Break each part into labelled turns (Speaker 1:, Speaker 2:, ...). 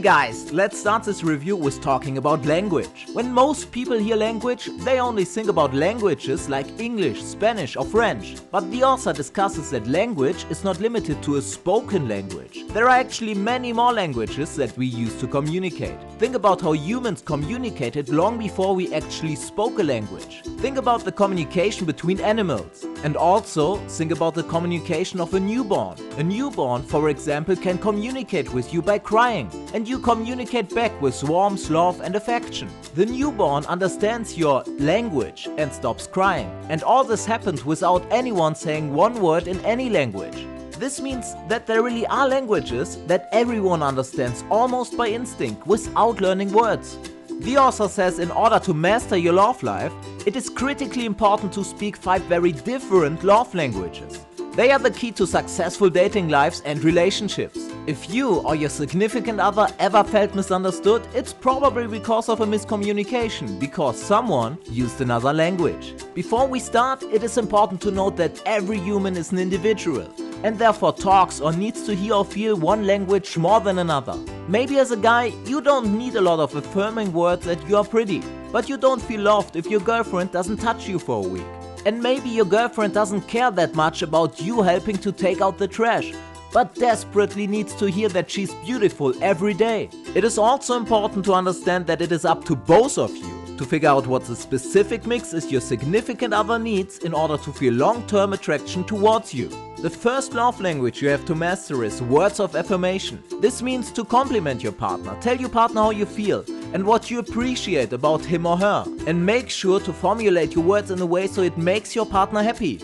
Speaker 1: guys, let's start this review with talking about language. When most people hear language, they only think about languages like English, Spanish or French. But the author discusses that language is not limited to a spoken language. There are actually many more languages that we use to communicate. Think about how humans communicated long before we actually spoke a language. Think about the communication between animals. And also think about the communication of a newborn. A newborn, for example, can communicate with you by crying, and you communicate back with warmth, love and affection. The newborn understands your language and stops crying. And all this happened without anyone saying one word in any language. This means that there really are languages that everyone understands almost by instinct without learning words. The author says in order to master your love life, it is critically important to speak 5 very different love languages. They are the key to successful dating lives and relationships. If you or your significant other ever felt misunderstood, it's probably because of a miscommunication, because someone used another language. Before we start, it is important to note that every human is an individual, and therefore talks or needs to hear or feel one language more than another. Maybe as a guy, you don't need a lot of affirming words that you are pretty, but you don't feel loved if your girlfriend doesn't touch you for a week. And maybe your girlfriend doesn't care that much about you helping to take out the trash, but desperately needs to hear that she's beautiful every day. It is also important to understand that it is up to both of you to figure out what the specific mix is your significant other needs in order to feel long-term attraction towards you. The first love language you have to master is words of affirmation. This means to compliment your partner, tell your partner how you feel and what you appreciate about him or her, and make sure to formulate your words in a way so it makes your partner happy.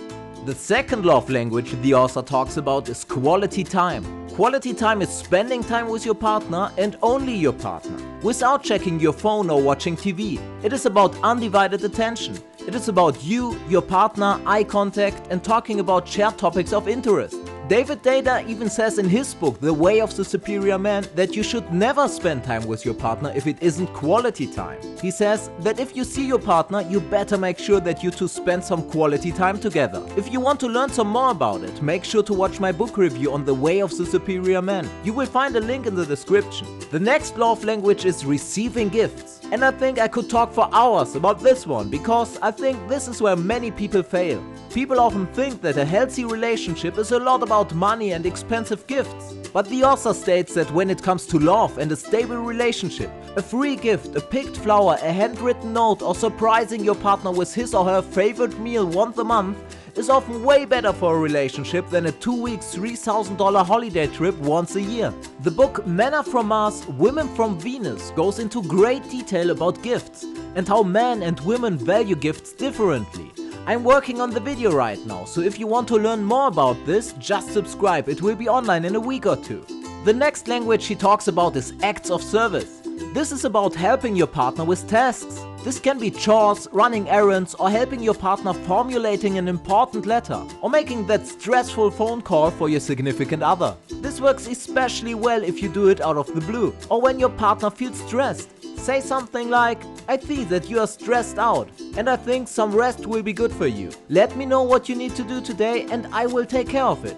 Speaker 1: The second love language the author talks about is quality time. Quality time is spending time with your partner and only your partner, without checking your phone or watching TV. It is about undivided attention. It is about you, your partner, eye contact and talking about shared topics of interest. David Data even says in his book The Way of the Superior Man that you should never spend time with your partner if it isn't quality time. He says that if you see your partner, you better make sure that you two spend some quality time together. If you want to learn some more about it, make sure to watch my book review on The Way of the Superior Man. You will find a link in the description. The next love language is receiving gifts. And I think I could talk for hours about this one, because I think this is where many people fail. People often think that a healthy relationship is a lot about money and expensive gifts. But the author states that when it comes to love and a stable relationship, a free gift, a picked flower, a handwritten note or surprising your partner with his or her favorite meal once a month is often way better for a relationship than a 2-week $3,000 holiday trip once a year. The book Men Are From Mars, Women From Venus goes into great detail about gifts and how men and women value gifts differently. I'm working on the video right now, so if you want to learn more about this, just subscribe, it will be online in a week or 2. The next language he talks about is acts of service. This is about helping your partner with tasks. This can be chores, running errands or helping your partner formulating an important letter or making that stressful phone call for your significant other. This works especially well if you do it out of the blue or when your partner feels stressed. Say something like, I see that you are stressed out and I think some rest will be good for you. Let me know what you need to do today and I will take care of it.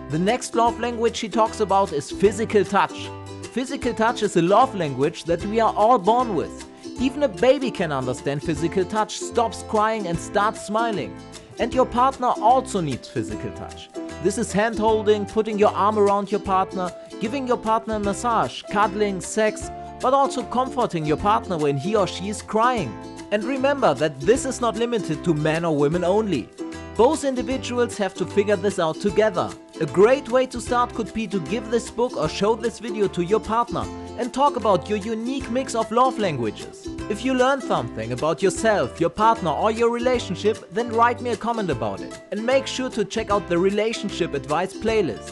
Speaker 1: The next love language he talks about is physical touch. Physical touch is a love language that we are all born with. Even a baby can understand physical touch, stops crying and starts smiling. And your partner also needs physical touch. This is hand holding, putting your arm around your partner, giving your partner a massage, cuddling, sex, but also comforting your partner when he or she is crying. And remember that this is not limited to men or women only. Both individuals have to figure this out together. A great way to start could be to give this book or show this video to your partner and talk about your unique mix of love languages. If you learned something about yourself, your partner or your relationship, then write me a comment about it. And make sure to check out the relationship advice playlist.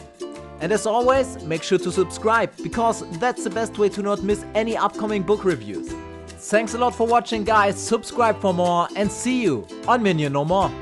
Speaker 1: And as always, make sure to subscribe, because that's the best way to not miss any upcoming book reviews. Thanks a lot for watching guys, subscribe for more and see you on Minion No More.